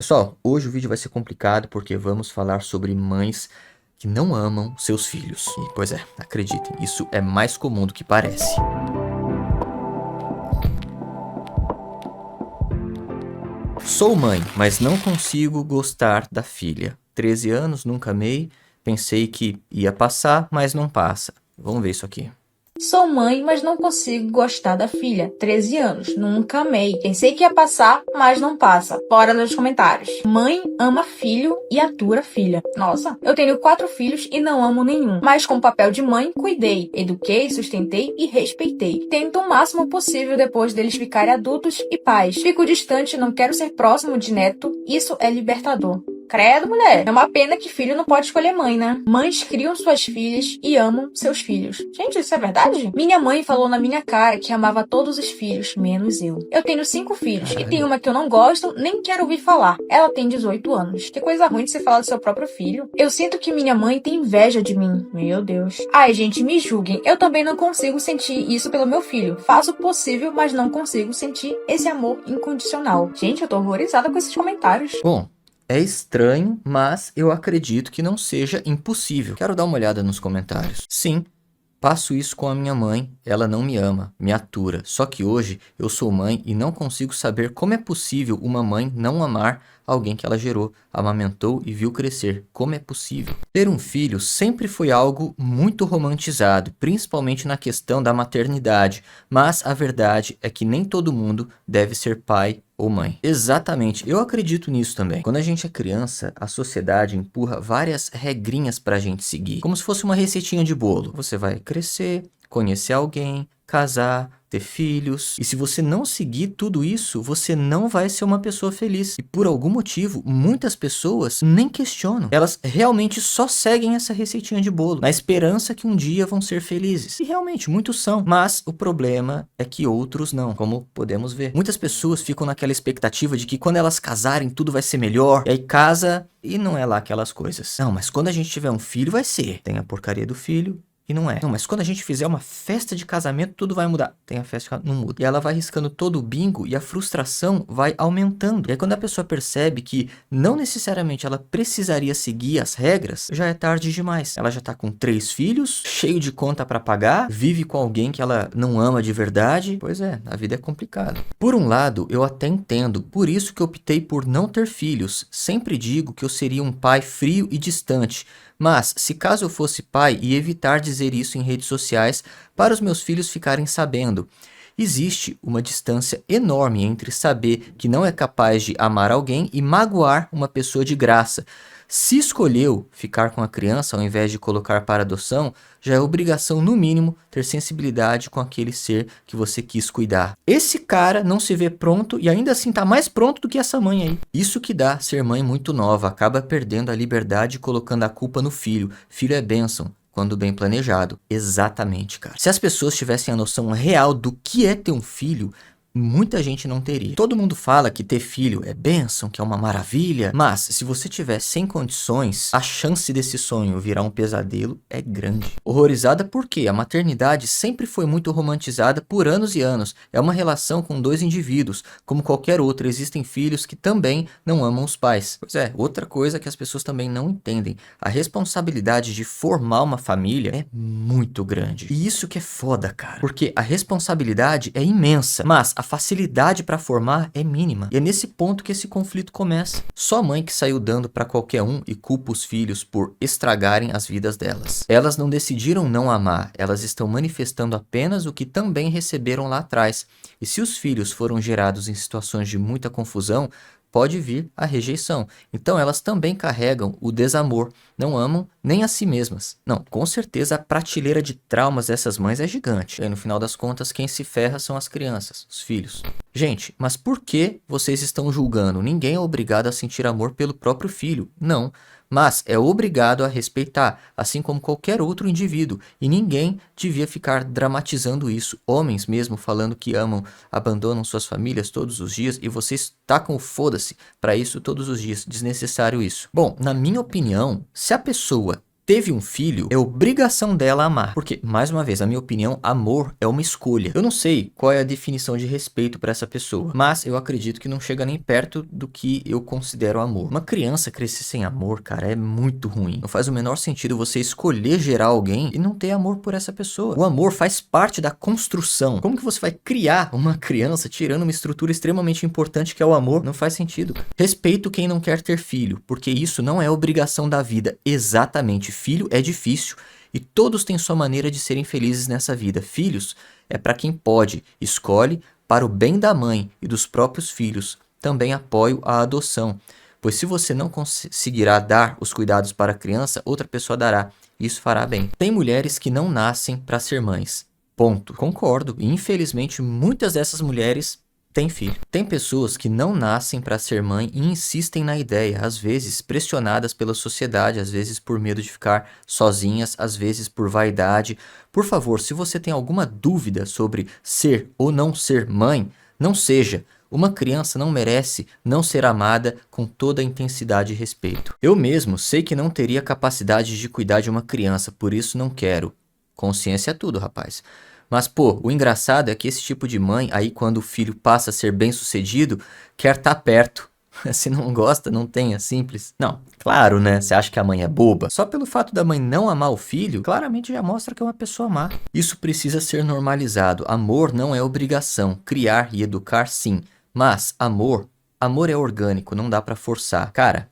Pessoal, hoje o vídeo vai ser complicado porque vamos falar sobre mães que não amam seus filhos. E, pois é, acreditem, isso é mais comum do que parece. Sou mãe, mas não consigo gostar da filha. 13 anos, nunca amei, pensei que ia passar, mas não passa. Vamos ver isso aqui. Sou mãe, mas não consigo gostar da filha. 13 anos. Nunca amei. Pensei que ia passar, mas não passa. Bora nos comentários. Mãe ama filho e atura filha. Nossa, eu tenho 4 filhos e não amo nenhum. Mas com o papel de mãe, cuidei, eduquei, sustentei e respeitei. Tento o máximo possível depois deles ficarem adultos e pais. Fico distante, não quero ser próximo de neto. Isso é libertador. Credo, mulher. É uma pena que filho não pode escolher mãe, né? Mães criam suas filhas e amam seus filhos. Gente, isso é verdade? Minha mãe falou na minha cara que amava todos os filhos, menos eu. Eu tenho 5 filhos e tem uma que eu não gosto, nem quero ouvir falar. Ela tem 18 anos. Que coisa ruim de você falar do seu próprio filho. Eu sinto que minha mãe tem inveja de mim. Meu Deus. Ai, gente, me julguem. Eu também não consigo sentir isso pelo meu filho. Faço o possível, mas não consigo sentir esse amor incondicional. Gente, eu tô horrorizada com esses comentários. Bom, é estranho, mas eu acredito que não seja impossível. Quero dar uma olhada nos comentários. Sim, passo isso com a minha mãe, ela não me ama, me atura. Só que hoje eu sou mãe e não consigo saber como é possível uma mãe não amar alguém que ela gerou, amamentou e viu crescer. Como é possível? Ter um filho sempre foi algo muito romantizado, principalmente na questão da maternidade. Mas a verdade é que nem todo mundo deve ser pai ou mãe. Exatamente, eu acredito nisso também. Quando a gente é criança, a sociedade empurra várias regrinhas pra gente seguir, como se fosse uma receitinha de bolo. Você vai crescer, conhecer alguém, casar, ter filhos. E se você não seguir tudo isso, você não vai ser uma pessoa feliz. E por algum motivo, muitas pessoas nem questionam. Elas realmente só seguem essa receitinha de bolo, na esperança que um dia vão ser felizes. E realmente, muitos são. Mas o problema é que outros não, como podemos ver. Muitas pessoas ficam naquela expectativa de que quando elas casarem, tudo vai ser melhor. E aí casa e não é lá aquelas coisas. Não, mas quando a gente tiver um filho, vai ser. Tem a porcaria do filho. E não é. Não, mas quando a gente fizer uma festa de casamento, tudo vai mudar. Tem a festa que não muda. E ela vai riscando todo o bingo e a frustração vai aumentando. E aí quando a pessoa percebe que não necessariamente ela precisaria seguir as regras, já é tarde demais. Ela já tá com 3 filhos, cheio de conta pra pagar, vive com alguém que ela não ama de verdade. Pois é, a vida é complicada. Por um lado, eu até entendo. Por isso que eu optei por não ter filhos. Sempre digo que eu seria um pai frio e distante. Mas, se caso eu fosse pai e evitar dizer isso em redes sociais para os meus filhos ficarem sabendo, existe uma distância enorme entre saber que não é capaz de amar alguém e magoar uma pessoa de graça. Se escolheu ficar com a criança ao invés de colocar para adoção, já é obrigação, no mínimo, ter sensibilidade com aquele ser que você quis cuidar. Esse cara não se vê pronto e ainda assim tá mais pronto do que essa mãe aí. Isso que dá ser mãe muito nova, acaba perdendo a liberdade e colocando a culpa no filho. Filho é bênção, quando bem planejado. Exatamente, cara. Se as pessoas tivessem a noção real do que é ter um filho, muita gente não teria. Todo mundo fala que ter filho é bênção, que é uma maravilha, mas se você tiver sem condições, a chance desse sonho virar um pesadelo é grande. Horrorizada porque a maternidade sempre foi muito romantizada por anos e anos. É uma relação com 2 indivíduos, como qualquer outra. Existem filhos que também não amam os pais. Pois é, outra coisa que as pessoas também não entendem. A responsabilidade de formar uma família é muito grande. E isso que é foda, cara. Porque a responsabilidade é imensa, mas a facilidade para formar é mínima. E é nesse ponto que esse conflito começa. Só mãe que saiu dando para qualquer um e culpa os filhos por estragarem as vidas delas. Elas não decidiram não amar, elas estão manifestando apenas o que também receberam lá atrás. E se os filhos foram gerados em situações de muita confusão, pode vir a rejeição. Então elas também carregam o desamor, não amam nem a si mesmas. Não, com certeza a prateleira de traumas dessas mães é gigante. E no final das contas, quem se ferra são as crianças, os filhos. Gente, mas por que vocês estão julgando? Ninguém é obrigado a sentir amor pelo próprio filho. Não. Mas é obrigado a respeitar, assim como qualquer outro indivíduo, e ninguém devia ficar dramatizando isso. Homens mesmo falando que amam, abandonam suas famílias todos os dias, e vocês tacam o foda-se para isso todos os dias. Desnecessário isso. Bom, na minha opinião, se a pessoa teve um filho, é obrigação dela amar. Porque, mais uma vez, na minha opinião, amor é uma escolha. Eu não sei qual é a definição de respeito para essa pessoa, mas eu acredito que não chega nem perto do que eu considero amor. Uma criança crescer sem amor, cara, é muito ruim. Não faz o menor sentido você escolher gerar alguém e não ter amor por essa pessoa. O amor faz parte da construção. Como que você vai criar uma criança tirando uma estrutura extremamente importante que é o amor? Não faz sentido. Respeito quem não quer ter filho, porque isso não é obrigação da vida. Exatamente. Filho é difícil e todos têm sua maneira de serem felizes nessa vida. Filhos é para quem pode, escolhe para o bem da mãe e dos próprios filhos. Também apoio a adoção, pois se você não conseguirá dar os cuidados para a criança, outra pessoa dará. Isso fará bem. Tem mulheres que não nascem para ser mães. Ponto. Concordo. E infelizmente muitas dessas mulheres têm filho. Tem pessoas que não nascem para ser mãe e insistem na ideia, às vezes pressionadas pela sociedade, às vezes por medo de ficar sozinhas, às vezes por vaidade. Por favor, se você tem alguma dúvida sobre ser ou não ser mãe, não seja. Uma criança não merece não ser amada com toda a intensidade e respeito. Eu mesmo sei que não teria capacidade de cuidar de uma criança, por isso não quero. Consciência é tudo, rapaz. Mas, pô, o engraçado é que esse tipo de mãe, aí quando o filho passa a ser bem-sucedido, quer estar perto. Se não gosta, não tenha, simples. Não, claro, né? Você acha que a mãe é boba? Só pelo fato da mãe não amar o filho, claramente já mostra que é uma pessoa má. Isso precisa ser normalizado. Amor não é obrigação. Criar e educar, sim. Mas amor é orgânico, não dá pra forçar. Cara,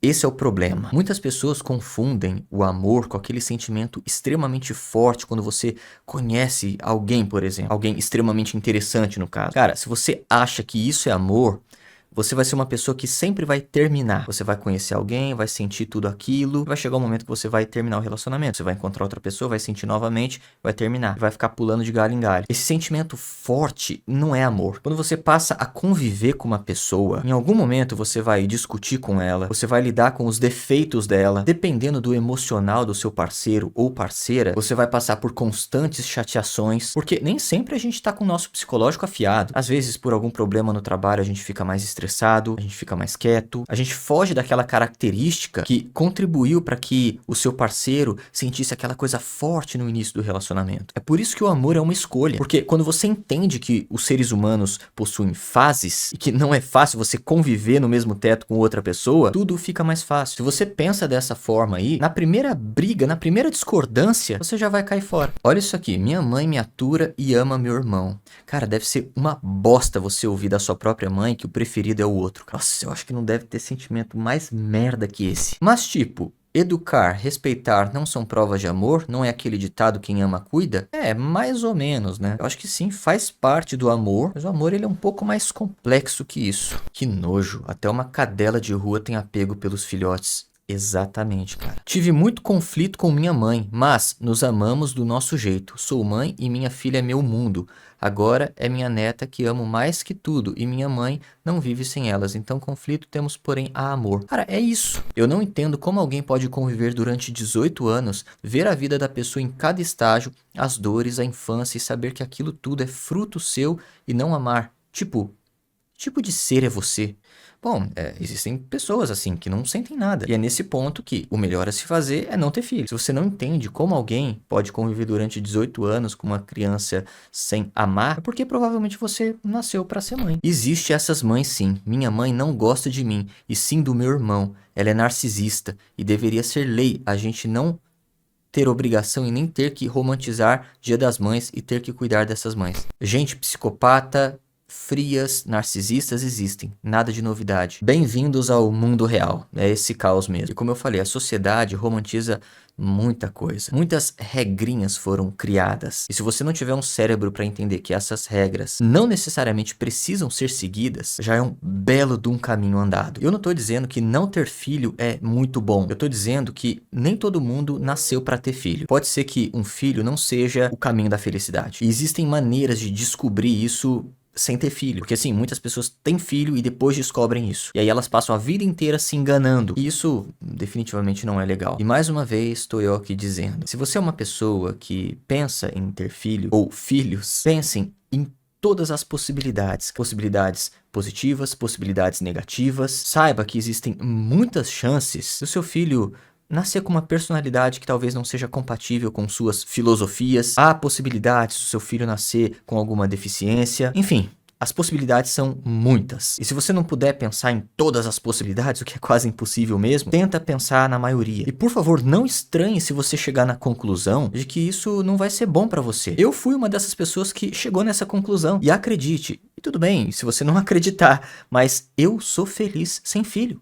esse é o problema. Muitas pessoas confundem o amor com aquele sentimento extremamente forte quando você conhece alguém, por exemplo. Alguém extremamente interessante, no caso. Cara, se você acha que isso é amor, você vai ser uma pessoa que sempre vai terminar. Você vai conhecer alguém, vai sentir tudo aquilo, vai chegar um momento que você vai terminar o relacionamento. Você vai encontrar outra pessoa, vai sentir novamente, vai terminar. Vai ficar pulando de galho em galho. Esse sentimento forte não é amor. Quando você passa a conviver com uma pessoa, em algum momento você vai discutir com ela, você vai lidar com os defeitos dela. Dependendo do emocional do seu parceiro ou parceira, você vai passar por constantes chateações, porque nem sempre a gente tá com o nosso psicológico afiado. Às vezes, por algum problema no trabalho, a gente fica mais estressado, a gente fica mais quieto, a gente foge daquela característica que contribuiu para que o seu parceiro sentisse aquela coisa forte no início do relacionamento. É por isso que o amor é uma escolha, porque quando você entende que os seres humanos possuem fases e que não é fácil você conviver no mesmo teto com outra pessoa, tudo fica mais fácil. Se você pensa dessa forma aí, na primeira briga, na primeira discordância, você já vai cair fora. Olha isso aqui, minha mãe me atura e ama meu irmão. Cara, deve ser uma bosta você ouvir da sua própria mãe que o preferido é o outro. Nossa, eu acho que não deve ter sentimento mais merda que esse. Mas tipo, educar, respeitar não são provas de amor? Não é aquele ditado quem ama cuida? É, mais ou menos, né? Eu acho que sim, faz parte do amor, mas o amor ele é um pouco mais complexo que isso. Que nojo, até uma cadela de rua tem apego pelos filhotes. Exatamente, cara. Tive muito conflito com minha mãe, mas nos amamos do nosso jeito. Sou mãe e minha filha é meu mundo. Agora é minha neta que amo mais que tudo e minha mãe não vive sem elas. Então conflito temos, porém, a amor. Cara, é isso. Eu não entendo como alguém pode conviver durante 18 anos, ver a vida da pessoa em cada estágio, as dores, a infância e saber que aquilo tudo é fruto seu e não amar. Tipo de ser é você? Bom, existem pessoas assim que não sentem nada. E é nesse ponto que o melhor a se fazer é não ter filho. Se você não entende como alguém pode conviver durante 18 anos com uma criança sem amar, é porque provavelmente você nasceu para ser mãe. Existe essas mães sim. Minha mãe não gosta de mim, e sim do meu irmão. Ela é narcisista e deveria ser lei a gente não ter obrigação e nem ter que romantizar Dia das Mães e ter que cuidar dessas mães. Gente psicopata, frias, narcisistas existem, nada de novidade. Bem-vindos ao mundo real, é esse caos mesmo. E como eu falei, a sociedade romantiza muita coisa. Muitas regrinhas foram criadas. E se você não tiver um cérebro para entender que essas regras não necessariamente precisam ser seguidas, já é um belo de um caminho andado. Eu não tô dizendo que não ter filho é muito bom. Eu tô dizendo que nem todo mundo nasceu para ter filho. Pode ser que um filho não seja o caminho da felicidade. E existem maneiras de descobrir isso sem ter filho, porque assim, muitas pessoas têm filho e depois descobrem isso, e aí elas passam a vida inteira se enganando, e isso definitivamente não é legal. E mais uma vez estou eu aqui dizendo, se você é uma pessoa que pensa em ter filho ou filhos, pensem em todas as possibilidades positivas, possibilidades negativas. Saiba que existem muitas chances do seu filho nascer com uma personalidade que talvez não seja compatível com suas filosofias. Há possibilidades do seu filho nascer com alguma deficiência. Enfim, as possibilidades são muitas. E se você não puder pensar em todas as possibilidades, o que é quase impossível mesmo, tenta pensar na maioria. E por favor, não estranhe se você chegar na conclusão de que isso não vai ser bom pra você. Eu fui uma dessas pessoas que chegou nessa conclusão. E acredite, e tudo bem se você não acreditar, mas eu sou feliz sem filho.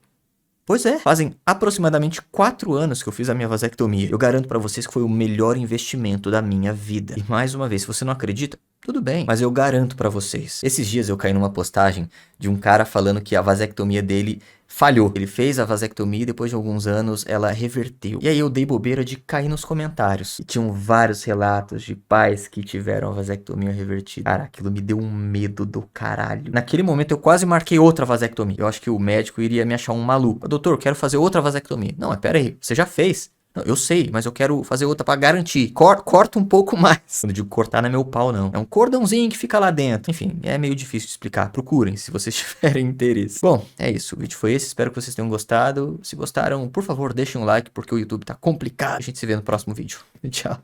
Pois é, fazem aproximadamente 4 anos que eu fiz a minha vasectomia. Eu garanto pra vocês que foi o melhor investimento da minha vida. E mais uma vez, se você não acredita, tudo bem, mas eu garanto pra vocês. Esses dias eu caí numa postagem de um cara falando que a vasectomia dele falhou. Ele fez a vasectomia e depois de alguns anos ela reverteu. E aí eu dei bobeira de cair nos comentários. E tinham vários relatos de pais que tiveram a vasectomia revertida. Cara, aquilo me deu um medo do caralho. Naquele momento eu quase marquei outra vasectomia. Eu acho que o médico iria me achar um maluco. Doutor, eu quero fazer outra vasectomia. Não, mas pera aí, você já fez. Não, eu sei, mas eu quero fazer outra pra garantir. Corta um pouco mais. Quando eu digo cortar, não é meu pau, não. É um cordãozinho que fica lá dentro. Enfim, é meio difícil de explicar. Procurem, se vocês tiverem interesse. Bom, é isso. O vídeo foi esse. Espero que vocês tenham gostado. Se gostaram, por favor, deixem um like, porque o YouTube tá complicado. A gente se vê no próximo vídeo. Tchau.